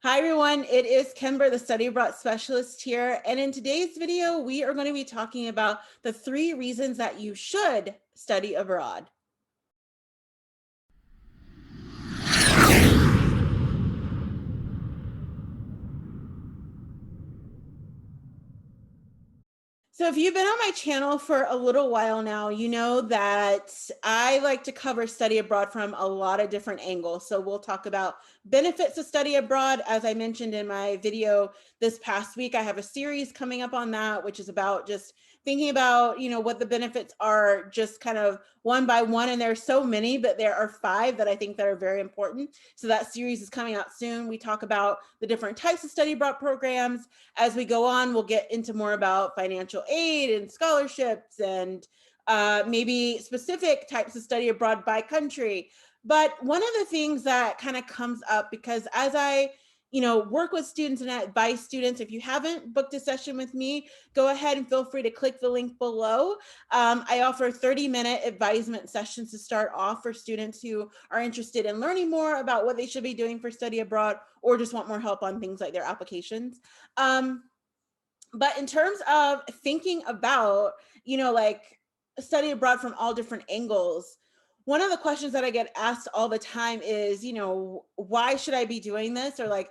Hi everyone, it is Kimber, the study abroad specialist here. And in today's video, we are going to be talking about the 3 reasons that you should study abroad. So if you've been on my channel for a little while now, you know that I like to cover study abroad from a lot of different angles. So we'll talk about benefits of study abroad. As I mentioned in my video this past week, I have a series coming up on that, which is about just thinking about, what the benefits are just kind of one by one. And there's so many, but there are 5 that I think that are very important. So that series is coming out soon. We talk about the different types of study abroad programs. As we go on, we'll get into more about financial aid and scholarships and maybe specific types of study abroad by country. But one of the things that kind of comes up, because as I work with students and advise students, if you haven't booked a session with me, go ahead and feel free to click the link below. I offer 30-minute advisement sessions to start off for students who are interested in learning more about what they should be doing for study abroad or just want more help on things like their applications. But in terms of thinking about, like study abroad from all different angles, one of the questions that I get asked all the time is, why should I be doing this? Or like,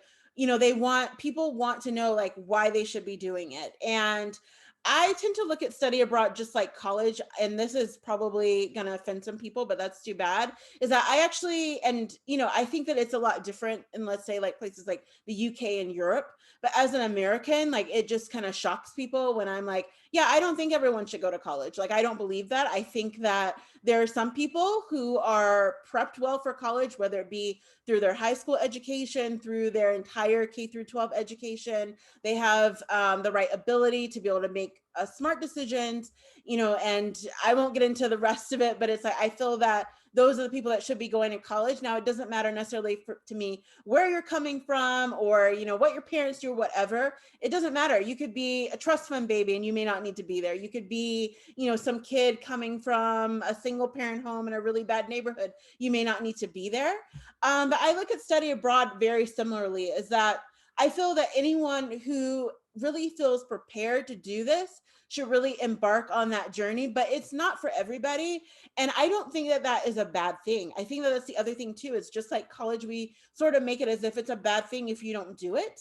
people want to know like why they should be doing it. And I tend to look at study abroad just like college, and this is probably going to offend some people, but that's too bad. Is that I actually, and I think that it's a lot different in, let's say, like places like the UK and Europe. But as an American, like it just kind of shocks people when I'm like, yeah, I don't think everyone should go to college. Like, I don't believe that. I think that there are some people who are prepped well for college, whether it be through their high school education, through their entire K through 12 education. They have the right ability to be able to make smart decisions, and I won't get into the rest of it, but it's like, I feel that those are the people that should be going to college. Now, it doesn't matter necessarily to me where you're coming from or, what your parents do or whatever. It doesn't matter. You could be a trust fund baby and you may not need to be there. You could be, some kid coming from a single parent home in a really bad neighborhood. You may not need to be there. But I look at study abroad very similarly, is that I feel that anyone who really feels prepared to do this should really embark on that journey, but it's not for everybody. And I don't think that that is a bad thing. I think that that's the other thing too. It's just like college, we sort of make it as if it's a bad thing if you don't do it.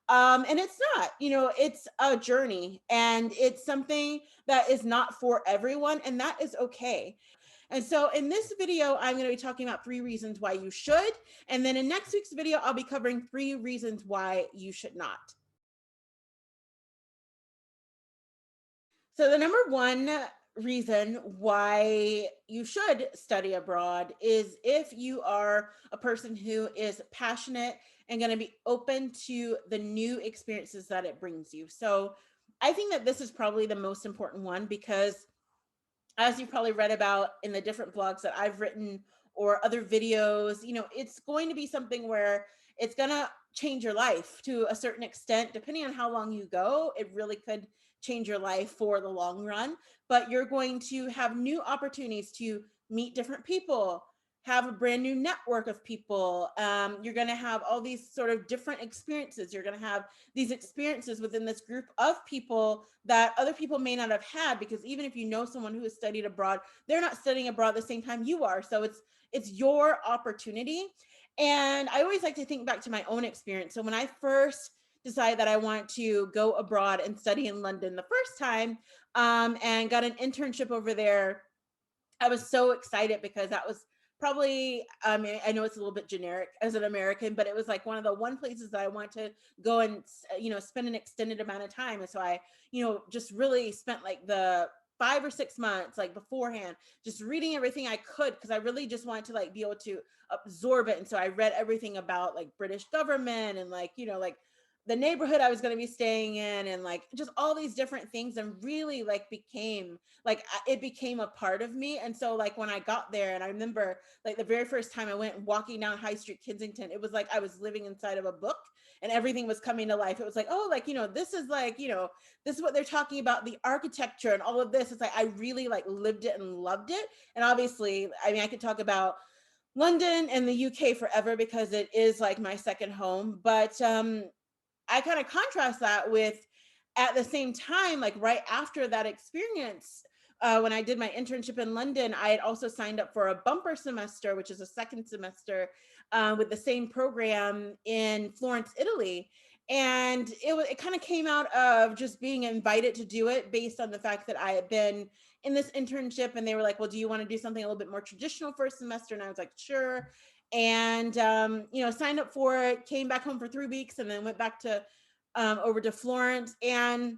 And it's not, it's a journey and it's something that is not for everyone, and that is okay. And so in this video, I'm going to be talking about 3 reasons why you should. And then in next week's video, I'll be covering 3 reasons why you should not. So the number 1 reason why you should study abroad is if you are a person who is passionate and going to be open to the new experiences that it brings you. So I think that this is probably the most important one, because as you've probably read about in the different blogs that I've written or other videos, it's going to be something where it's going to change your life to a certain extent. Depending on how long you go, it really could change your life for the long run. But you're going to have new opportunities to meet different people, have a brand new network of people. You're going to have all these sort of different experiences. You're going to have these experiences within this group of people that other people may not have had, because even if you know someone who has studied abroad, they're not studying abroad the same time you are. So it's your opportunity. And I always like to think back to my own experience. So when I first decided that I want to go abroad and study in London the first time, and got an internship over there, I was so excited because that was probably, I know it's a little bit generic as an American, but it was like one of the one places that I want to go and, spend an extended amount of time. And so I, just really spent like the 5 or 6 months, like beforehand, just reading everything I could, because I really just wanted to like be able to absorb it. And so I read everything about like British government and like, like the neighborhood I was going to be staying in, and like just all these different things, and really like became like, it became a part of me. And so like when I got there, and I remember like the very first time I went walking down High Street Kensington, it was like I was living inside of a book and everything was coming to life. It was like, oh, like, this is like, this is what they're talking about, the architecture and all of this. It's like I really like lived it and loved it. And obviously, I mean, I could talk about London and the UK forever because it is like my second home. But I kind of contrast that with, at the same time, like right after that experience, when I did my internship in London, I had also signed up for a bumper semester, which is a second semester with the same program in Florence, Italy. And it kind of came out of just being invited to do it based on the fact that I had been in this internship, and they were like, well, do you want to do something a little bit more traditional for a semester? And I was like, sure. And signed up for it, came back home for 3 weeks, and then went back to over to Florence. And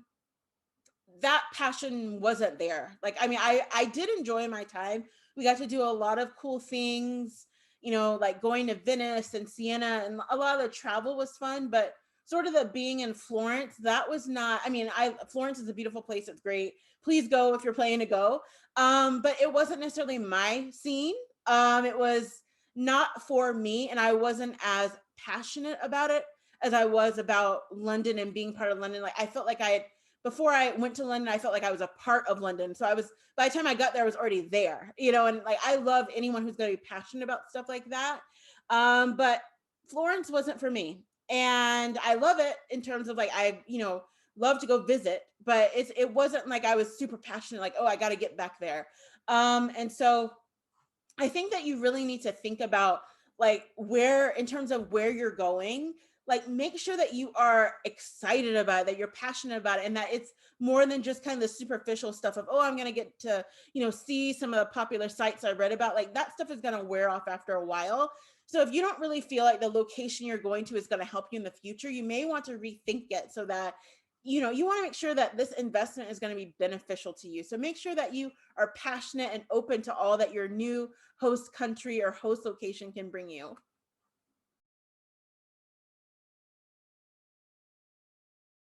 that passion wasn't there. Like, I mean, I did enjoy my time. We got to do a lot of cool things, like going to Venice and Siena, and a lot of the travel was fun, but sort of the being in Florence, that was not, I mean, I Florence is a beautiful place. It's great. Please go if you're planning to go. But it wasn't necessarily my scene. It was not for me, and I wasn't as passionate about it as I was about London and being part of London. Like, I felt like I had, before I went to London, I felt like I was a part of London. So I was, by the time I got there, I was already there, and like, I love anyone who's going to be passionate about stuff like that. But Florence wasn't for me. And I love it in terms of like, love to go visit, but it wasn't like I was super passionate, like, oh, I got to get back there. And so I think that you really need to think about, like, where, in terms of where you're going, like, make sure that you are excited about it, that you're passionate about it, and that it's more than just kind of the superficial stuff of, oh, I'm going to get to, see some of the popular sites I read about. Like, that stuff is going to wear off after a while. So if you don't really feel like the location you're going to is going to help you in the future, you may want to rethink it, so that you want to make sure that this investment is going to be beneficial to you. So make sure that you are passionate and open to all that your new host country or host location can bring you.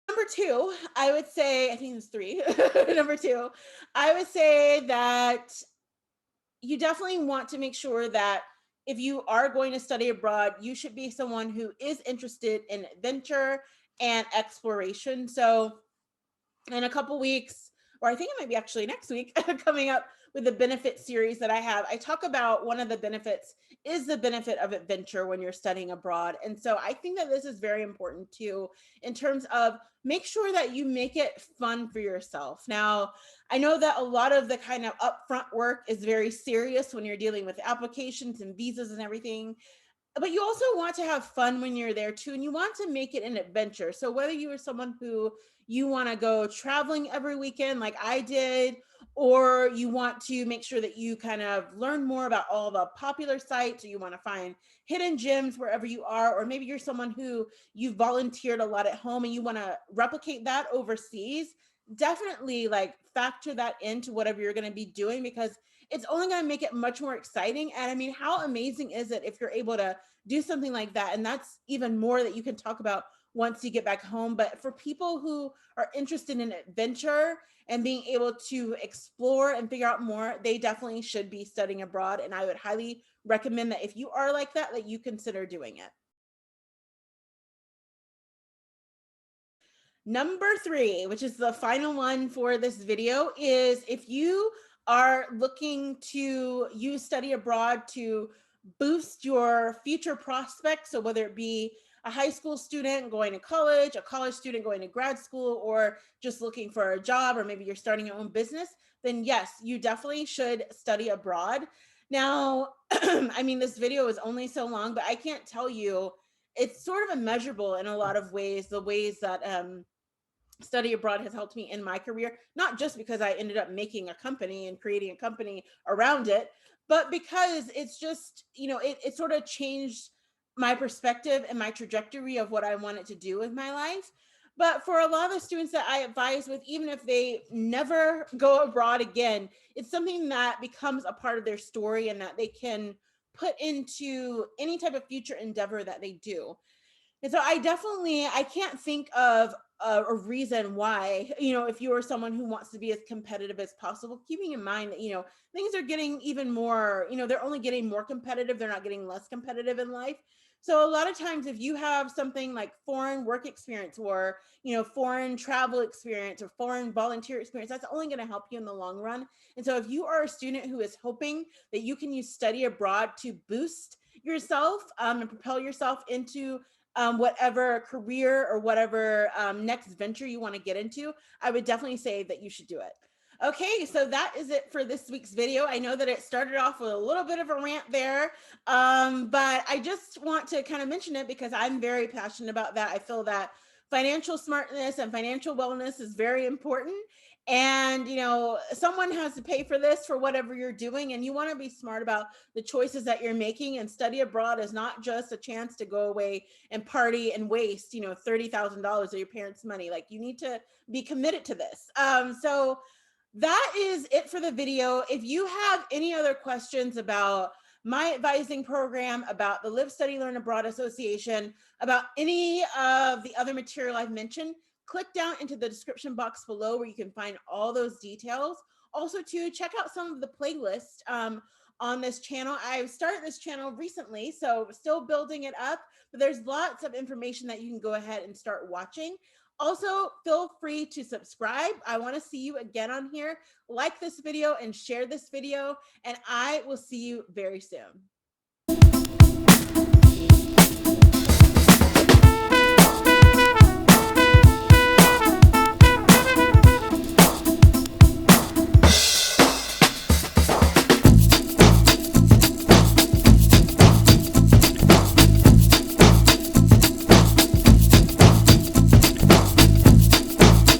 Number two, I would say, I think there's three. Number two, I would say that you definitely want to make sure that if you are going to study abroad, you should be someone who is interested in adventure and exploration. So in a couple weeks, or I think it might be actually next week, coming up with the benefit series that I have, I talk about one of the benefits is the benefit of adventure when you're studying abroad. And so I think that this is very important too, in terms of make sure that you make it fun for yourself. Now, I know that a lot of the kind of upfront work is very serious when you're dealing with applications and visas and everything, but you also want to have fun when you're there too, and you want to make it an adventure. So whether you are someone who you want to go traveling every weekend like I did, or you want to make sure that you kind of learn more about all the popular sites, or you want to find hidden gems wherever you are, or maybe you're someone who you volunteered a lot at home and you want to replicate that overseas, definitely like factor that into whatever you're going to be doing, because it's only going to make it much more exciting. And I mean, how amazing is it if you're able to do something like that? And that's even more that you can talk about once you get back home. But for people who are interested in adventure and being able to explore and figure out more, they definitely should be studying abroad. And I would highly recommend that if you are like that you consider doing it. Number three, which is the final one for this video, is if you are looking to use study abroad to boost your future prospects, so whether it be a high school student going to college, a college student going to grad school, or just looking for a job, or maybe you're starting your own business, then yes, you definitely should study abroad. Now, I mean, this video is only so long, but I can't tell you, it's sort of immeasurable in a lot of ways, the ways that study abroad has helped me in my career, not just because I ended up making a company and creating a company around it, but because it's just, it sort of changed my perspective and my trajectory of what I wanted to do with my life. But for a lot of the students that I advise with, even if they never go abroad again, it's something that becomes a part of their story and that they can put into any type of future endeavor that they do. And so I can't think of a reason why, if you are someone who wants to be as competitive as possible, keeping in mind that, things are getting even more, they're only getting more competitive. They're not getting less competitive in life. So a lot of times if you have something like foreign work experience or, foreign travel experience or foreign volunteer experience, that's only going to help you in the long run. And so if you are a student who is hoping that you can use study abroad to boost yourself and propel yourself into whatever career or whatever next venture you want to get into, I would definitely say that you should do it. Okay, so that is it for this week's video. I know that it started off with a little bit of a rant there, but I just want to kind of mention it because I'm very passionate about that. I feel that financial smartness and financial wellness is very important. And, someone has to pay for this for whatever you're doing. And you want to be smart about the choices that you're making. And study abroad is not just a chance to go away and party and waste, $30,000 of your parents' money. Like, you need to be committed to this. So that is it for the video. If you have any other questions about my advising program, about the Live Study Learn Abroad Association, about any of the other material I've mentioned, click down into the description box below where you can find all those details. Also, to check out some of the playlists on this channel. I've started this channel recently, so still building it up, but there's lots of information that you can go ahead and start watching. Also, feel free to subscribe. I want to see you again on here. Like this video and share this video, and I will see you very soon.